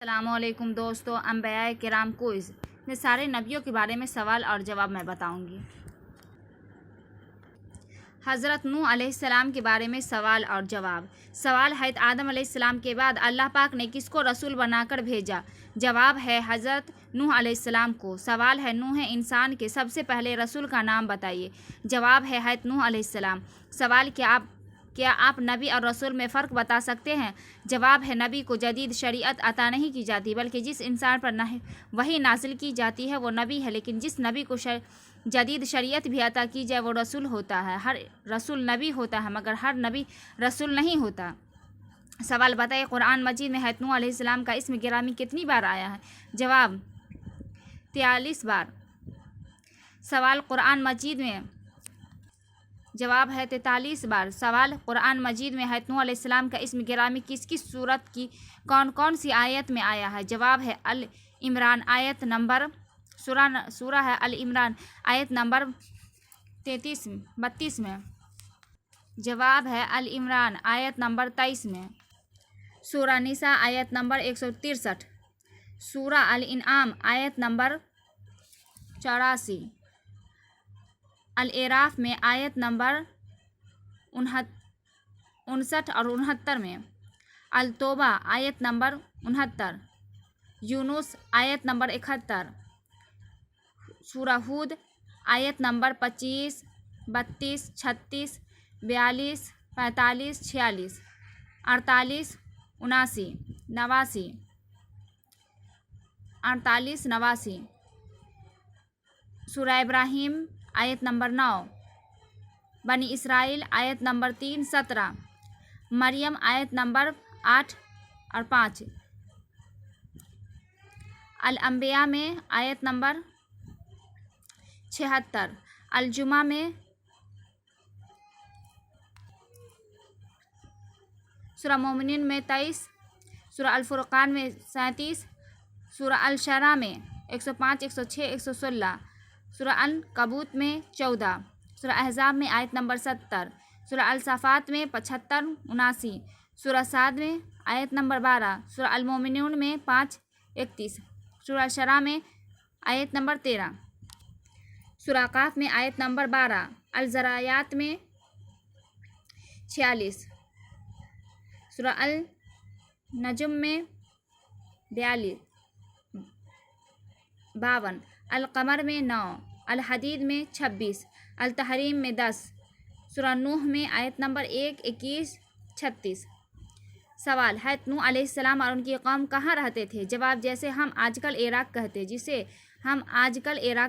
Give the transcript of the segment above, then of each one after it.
السلام علیکم دوستو، انبیاء کرام کوئز میں سارے نبیوں کے بارے میں سوال اور جواب میں بتاؤں گی۔ حضرت نوح علیہ السلام کے بارے میں سوال اور جواب۔ سوال ہے آدم علیہ السلام کے بعد اللہ پاک نے کس کو رسول بنا کر بھیجا؟ جواب ہے حضرت نوح علیہ السلام کو۔ سوال ہے نوح انسان کے سب سے پہلے رسول کا نام بتائیے۔ جواب ہے حضرت نوح علیہ السلام۔ سوال کیا آپ نبی اور رسول میں فرق بتا سکتے ہیں؟ جواب ہے نبی کو جدید شریعت عطا نہیں کی جاتی، بلکہ جس انسان پر وحی نازل کی جاتی ہے وہ نبی ہے، لیکن جس نبی کو جدید شریعت بھی عطا کی جائے وہ رسول ہوتا ہے۔ ہر رسول نبی ہوتا ہے مگر ہر نبی رسول نہیں ہوتا۔ سوال بتائیے قرآن مجید میں حضرت نوح علیہ السلام کا اسم گرامی کتنی بار آیا ہے؟ جواب 43 بار۔ سوال قرآن مجید میں جواب ہے 43 بار۔ سوال قرآن مجید میں حضرت نوح علیہ السلام کا اسم گرامی کس کس سورت کی کون سی آیت میں آیا ہے؟ جواب ہے العمران آیت نمبر سورہ ہے العمران آیت نمبر 32 میں۔ جواب ہے العمران آیت نمبر 23 میں۔ سورہ نساء آیت نمبر 163۔ سورہ الانعام آیت نمبر 84۔ الاعراف میں آیت نمبر 59 اور 69 میں۔ التوبہ آیت نمبر 69۔ یونس آیت نمبر 71۔ سورہ ہود آیت نمبر 25، 32، 36، 42، 45، 46، 48، 79، 89، 48، 89۔ سورہ ابراہیم آیت نمبر 9۔ بنی اسرائیل آیت نمبر 3، 17۔ مریم آیت نمبر 8 اور 5۔ الانبیاء میں آیت نمبر 76۔ الجمعہ میں سورہ مومنین میں 23۔ سورہ الفرقان میں 37۔ سورہ الشعراء میں 105، 106، 116۔ سورہ العنکبوت میں 14۔ سورہ احزاب میں آیت نمبر 70۔ سورہ الصافات میں 75، 79۔ سورہ صاد میں آیت نمبر 12۔ سورہ المومنون میں 5، 31۔ سورہ الشعراء میں آیت نمبر 13۔ سورہ قاف میں آیت نمبر 12۔ الذاریات میں 46۔ سورہ النجم میں 52۔ القمر میں 9۔ الحدید میں 26۔ التحریم میں 10۔ سورہ نوح میں آیت نمبر 1، 21، 36۔ سوال حضرت نوح علیہ السلام اور ان کی قوم کہاں رہتے تھے؟ جواب جسے ہم آج کل عراق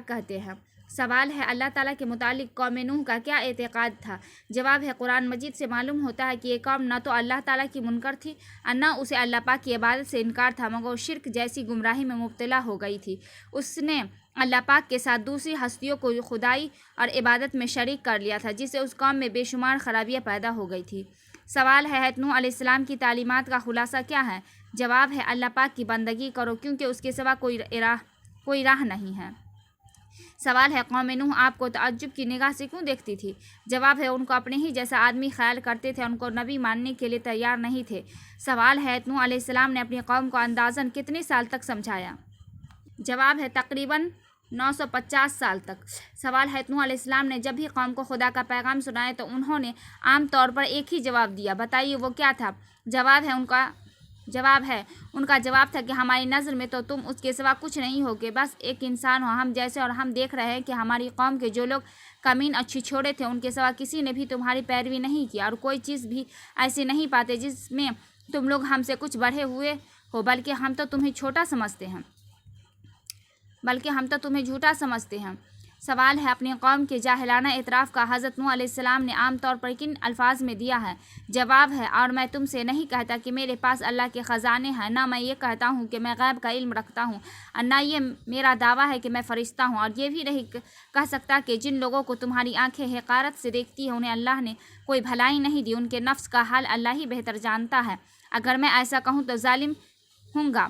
کہتے ہیں۔ سوال ہے اللہ تعالیٰ کے متعلق قوم نوح کا کیا اعتقاد تھا؟ جواب ہے قرآن مجید سے معلوم ہوتا ہے کہ یہ قوم نہ تو اللہ تعالیٰ کی منکر تھی اور نہ اسے اللہ پاک کی عبادت سے انکار تھا، مگر شرک جیسی گمراہی میں مبتلا ہو گئی تھی۔ اس نے اللہ پاک کے ساتھ دوسری ہستیوں کو خدائی اور عبادت میں شریک کر لیا تھا، جس سے اس قوم میں بے شمار خرابیاں پیدا ہو گئی تھی۔ سوال ہے حضرت نوح علیہ السلام کی تعلیمات کا خلاصہ کیا ہے؟ جواب ہے اللہ پاک کی بندگی کرو کیونکہ اس کے سوا کوئی راہ نہیں ہے۔ سوال ہے قوم نوح آپ کو تعجب کی نگاہ سے کیوں دیکھتی تھی؟ جواب ہے ان کو اپنے ہی جیسا آدمی خیال کرتے تھے، ان کو نبی ماننے کے لیے تیار نہیں تھے۔ سوال ہے حضرت نوح علیہ السلام نے اپنی قوم کو اندازاً کتنے سال تک سمجھایا؟ جواب ہے تقریباً 950 سال تک۔ سوال ہے حضرت نوح علیہ السلام نے جب بھی قوم کو خدا کا پیغام سنایا تو انہوں نے عام طور پر ایک ہی جواب دیا، بتائیے وہ کیا تھا؟ جواب ہے ان کا جواب تھا کہ ہماری نظر میں تو تم اس کے سوا کچھ نہیں ہو، کہ بس ایک انسان ہو ہم جیسے، اور ہم دیکھ رہے ہیں کہ ہماری قوم کے جو لوگ کمین اور چھچھوڑے تھے ان کے سوا کسی نے بھی تمہاری پیروی نہیں کی، اور کوئی چیز بھی ایسی نہیں پاتے جس میں تم لوگ ہم سے کچھ بڑھے ہوئے ہو، بلکہ ہم تو تمہیں جھوٹا سمجھتے ہیں۔ سوال ہے اپنی قوم کے جاہلانہ اعتراف کا حضرت نوح علیہ السلام نے عام طور پر کن الفاظ میں دیا ہے؟ جواب ہے اور میں تم سے نہیں کہتا کہ میرے پاس اللہ کے خزانے ہیں، نہ میں یہ کہتا ہوں کہ میں غیب کا علم رکھتا ہوں، اور نہ یہ میرا دعویٰ ہے کہ میں فرشتہ ہوں، اور یہ بھی نہیں کہہ سکتا کہ جن لوگوں کو تمہاری آنکھیں حقارت سے دیکھتی ہیں انہیں اللہ نے کوئی بھلائی نہیں دی، ان کے نفس کا حال اللہ ہی بہتر جانتا ہے۔ اگر میں ایسا کہوں تو ظالم ہوں گا۔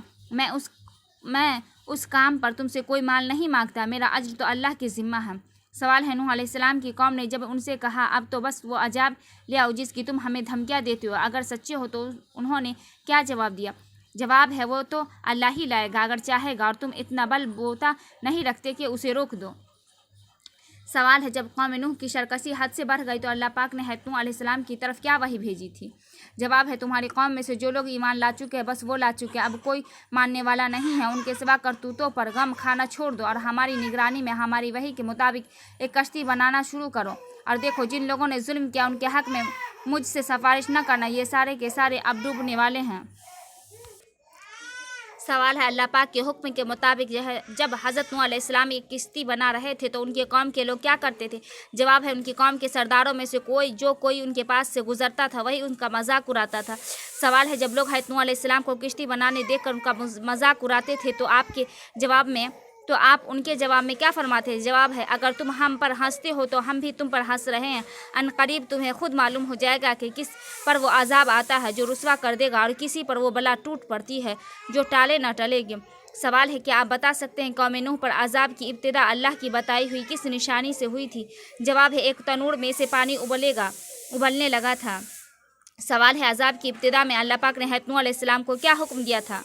میں اس کام پر تم سے کوئی مال نہیں مانگتا، میرا اجر تو اللہ کے ذمہ ہے۔ سوال ہے نوح علیہ السلام کی قوم نے جب ان سے کہا اب تو بس وہ عذاب لے آؤ جس کی تم ہمیں دھمکیاں دیتے ہو، اگر سچے ہو تو انہوں نے کیا جواب دیا؟ जवाब है वो तो अल्लाह ही लाएगा अगर चाहेगा, और तुम इतना बल बोता नहीं रखते कि उसे रोक दो। सवाल है, जब कौम नूह की सरकशी हद से बढ़ गई तो अल्लाह पाक ने नूह अलैहिस्सलाम की तरफ क्या वही भेजी थी? जवाब है, तुम्हारी कौम में से जो लोग ईमान ला चुके हैं बस वो ला चुके हैं, अब कोई मानने वाला नहीं है। उनके सिवा करतूतों पर गम खाना छोड़ दो और हमारी निगरानी में हमारी वही के मुताबिक एक कश्ती बनाना शुरू करो। और देखो, जिन लोगों ने जुल्म किया उनके हक में मुझसे सिफारिश न करना, ये सारे के सारे अब डूबने वाले हैं। सवाल है, अल्लाह पाक के हुक्म के मुताबिक जब हज़रत नूह अलैहिस्सलाम एक किश्ती बना रहे थे तो उनके कौम के लोग क्या करते थे? जवाब है, उनकी कौम के सरदारों में से कोई उनके पास से गुजरता था वही उनका मजाक उड़ाता था। सवाल है, जब लोग हज़रत नूह अलैहिस्सलाम को किश्ती बनाने देखकर उनका मजाक उड़ाते थे तो आप उनके जवाब में क्या फरमाते हैं? जवाब है, अगर तुम हम पर हंसते हो तो हम भी तुम पर हंस रहे हैं। अनकरीब तुम्हें खुद मालूम हो जाएगा कि किस पर वो अजाब आता है जो रुसवा कर देगा और किसी पर वो बला टूट पड़ती है जो टाले न टलेगी। सवाल है, क्या आप बता सकते हैं कौम नूह पर अजाब की इब्तिदा अल्लाह की बताई हुई किस निशानी से हुई थी? जवाब है, एक तनूर में से पानी उबलने लगा था। सवाल है, अजाब की इब्तिदा में अल्लाह पाक ने हज़रत नूह अलैहिस्सलाम को क्या हुक्म दिया था?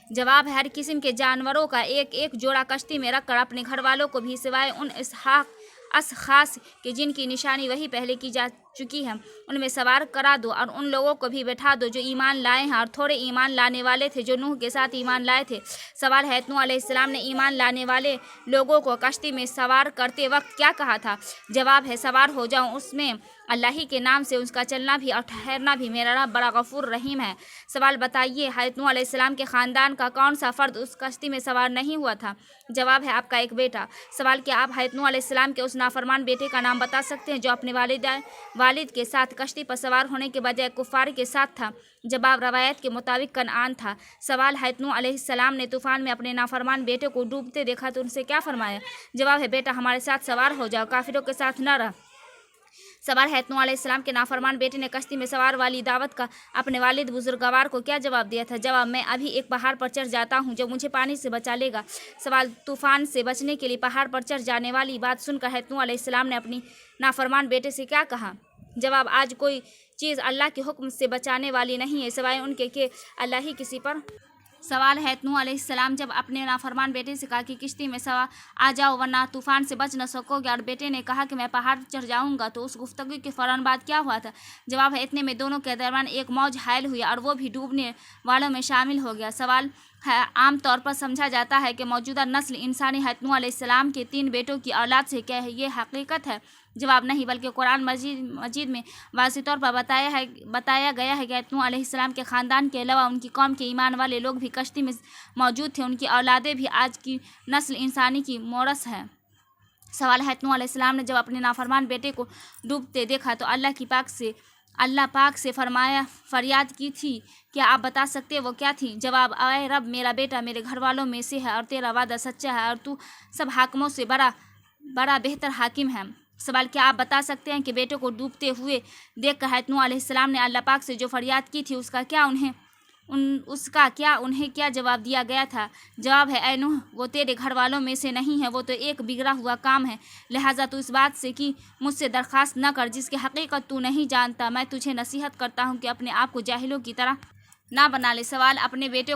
जवाब है, हर किस्म के जानवरों का एक एक जोड़ा कश्ती में रखकर अपने घर वालों को भी सिवाय उन खास के जिनकी निशानी वही पहले की जा चुकी है उनमें सवार करा दो और उन लोगों को भी बैठा दो जो ईमान लाए हैं और थोड़े ईमान लाने वाले थे जो नूह के साथ ईमान लाए थे। सवाल है, नूह अलैहिस्सलाम ने ईमान लाने वाले लोगों को कश्ती में सवार करते वक्त क्या कहा था? जवाब है, सवार हो जाऊं उसमें अल्लाह ही के नाम से, उसका चलना भी और ठहरना भी मेरा रब बड़ा गफूर रहीम है। सवाल बताइए, हज़रत नूह अलैहिस्सलाम के ख़ानदान का कौन सा फ़र्द उस कश्ती में सवार नहीं हुआ था? जवाब है, आपका एक बेटा। सवाल, क्या आप हज़रत नूह अलैहिस्सलाम के उस नाफरमान बेटे का नाम बता सकते हैं जो अपने वालिद के साथ कश्ती पर सवार होने के बजाय कुफ़ार के साथ था? जवाब, रवायत के मुताबिक कनान था। सवाल, हज़रत नूह अलैहिस्सलाम ने तूफ़ान में अपने नाफरमान बेटे को डूबते देखा तो उनसे क्या फरमाया? जवाब है, बेटा हमारे साथ सवार हो जाओ, काफिरों के साथ न रह। सवाल है, नूह अलैहिस्सलाम के नाफरमान बेटे ने कश्ती में सवार वाली दावत का अपने वालिद बुजुर्गवार को क्या जवाब दिया था? जवाब, मैं अभी एक पहाड़ पर चढ़ जाता हूँ जो मुझे पानी से बचा लेगा। सवाल, तूफान से बचने के लिए पहाड़ पर चढ़ जाने वाली बात सुनकर हज़रत नूह अलैहिस्सलाम ने अपनी नाफरमान बेटे से क्या कहा? जवाब, आज कोई चीज़ अल्लाह के हुक्म से बचाने वाली नहीं है सिवाय उनके कि अल्लाह ही किसी पर। सवाल है, नूह अलैहिस्सलाम जब अपने नाफरमान बेटे से कहा कि किश्ती में सवार आ जाओ वरना तूफान से बच न सकोगे और बेटे ने कहा कि मैं पहाड़ चढ़ जाऊंगा तो उस गुफ्तगू के फ़ौरन बाद क्या हुआ था? जवाब है, इतने में दोनों के दरमियान एक मौज हायल हुई और वो भी डूबने वालों में शामिल हो गया। सवाल है, आम तौर पर समझा जाता है कि मौजूदा नस्ल इंसानी हज़रत नूह अलैहिस्सलाम के 3 बेटों की औलाद से क्या है ये हकीकत है? जवाब, नहीं, बल्कि कुरान मजीद में वाज़ेह तौर पर बताया गया है कि हज़रत नूह अलैहिस्सलाम के ख़ानदान के अलावा उनकी कौम के ईमान वाले लोग भी कश्ती में मौजूद थे। उनकी औलादें भी आज की नस्ल इंसानी की मोरस है। सवाल है, नूह अलैहिस्सलाम ने जब अपने नाफरमान बेटे को डूबते देखा तो अल्लाह पाक से फरियाद की थी, क्या आप बता सकते वो क्या थी? जवाब, आए रब, मेरा बेटा मेरे घर वालों में से है और तेरा वादा सच्चा है और तू सब हाकिमों से बड़ा बेहतर हाकिम है। सवाल, क्या आप बता सकते हैं कि बेटे को डूबते हुए देखकर हज़रत नूह अलैहिस्सलाम ने अल्लाह पाक से जो फरियाद की थी उसका क्या उन्हें क्या जवाब दिया गया था? जवाब है, ऐ नूह, वो तेरे घर वालों में से नहीं है, वो तो एक बिगड़ा हुआ काम है, लिहाजा तू इस बात से कि मुझसे दरख्वास्त न कर जिसकी हकीकत तू नहीं जानता। मैं तुझे नसीहत करता हूँ कि अपने आप को जाहिलों की तरह ना बना ले। सवाल है, अपने बेटे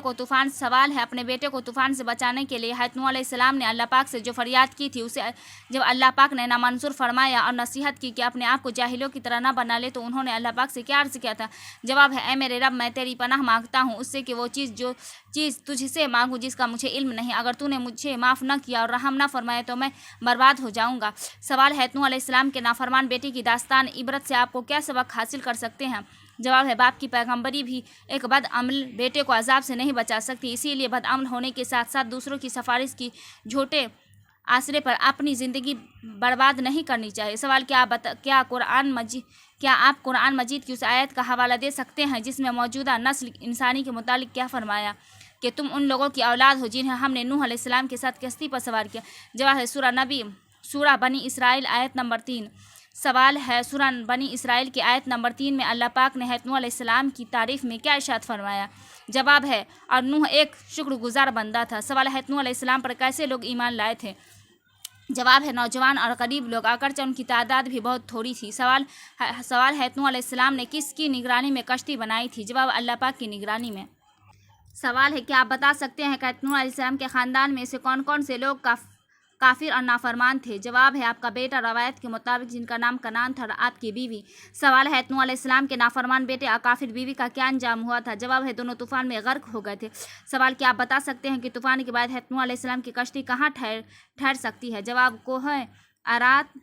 को तूफान से बचाने के लिए हज़रत नूह अलैहिस्सलाम ने अल्लाह पाक से जो फरियाद की थी उसे जब अल्लाह पाक ने नामंजूर फरमाया और नसीहत की कि अपने आप को जाहिलों की तरह ना बना ले तो उन्होंने अल्लाह पाक से क्या अर्ज़ किया था? जवाब है, ऐ मेरे रब, मैं तेरी पनाह मांगता हूँ उससे कि वो चीज़ तुझसे मांगूँ जिसका मुझे इल्म नहीं। अगर तूने मुझे माफ़ न किया और रहम न फरमाया तो मैं बर्बाद हो जाऊँगा। सवाल है, नूह अलैहिस्सलाम के नाफरमान बेटे की दास्तान इबरत से आपको क्या सबक हासिल कर सकते हैं? जवाब है, बाप की पैगंबरी भी एक बदअमल बेटे को अजाब से नहीं बचा सकती, इसीलिए बदअमल होने के साथ साथ दूसरों की सिफारिश की झूठे आसरे पर अपनी ज़िंदगी बर्बाद नहीं करनी चाहिए। सवाल, क्या आप कुरान मजीद की उस आयत का हवाला दे सकते हैं जिसमें मौजूदा नस्ल इंसानी के मुतालिक क्या फरमाया कि तुम उन लोगों की औलाद हो जिन्हें हमने नूह अलैहिस्सलाम के साथ कश्ती पर सवार किया? जवाब है, सूरा बनी इसराइल आयत नंबर 3। सवाल है, सूरा बनी इसराइल की आयत नंबर 3 में अल्लाह पाक ने हज़रत नूह अलैहिस्सलाम की तारीफ़ में क्या इरशाद फरमाया? जवाब है, और नूह एक शुक्रगुजार बंदा था। सवाल है, नूह अलैहिस्सलाम पर कैसे लोग ईमान लाए थे? जवाब है, नौजवान और गरीब लोग, अगरचे उनकी तादाद भी बहुत थोड़ी थी। सवाल है, नूह अलैहिस्सलाम ने किसकी निगरानी में कश्ती बनाई थी? जवाब, अल्लाह पाक की निगरानी में। सवाल है, क्या आप बता सकते हैं कि नूह अलैहिस्सलाम के ख़ानदान में से कौन कौन से लोग काफिर और नाफरमान थे? जवाब है आपका बेटा, रवायत के मुताबिक जिनका नाम कनान था, और आपकी बीवी। सवाल है, नूह अलैहिस्सलाम के नाफरमान बेटे और काफिर बीवी का क्या अंजाम हुआ था? जवाब है दोनों तूफान में गर्क हो गए थे। सवाल, क्या आप बता सकते हैं कि तूफान के बाद नूह अलैहिस्सलाम की कश्ती कहाँ ठहर सकती है? जवाब, कोह अरात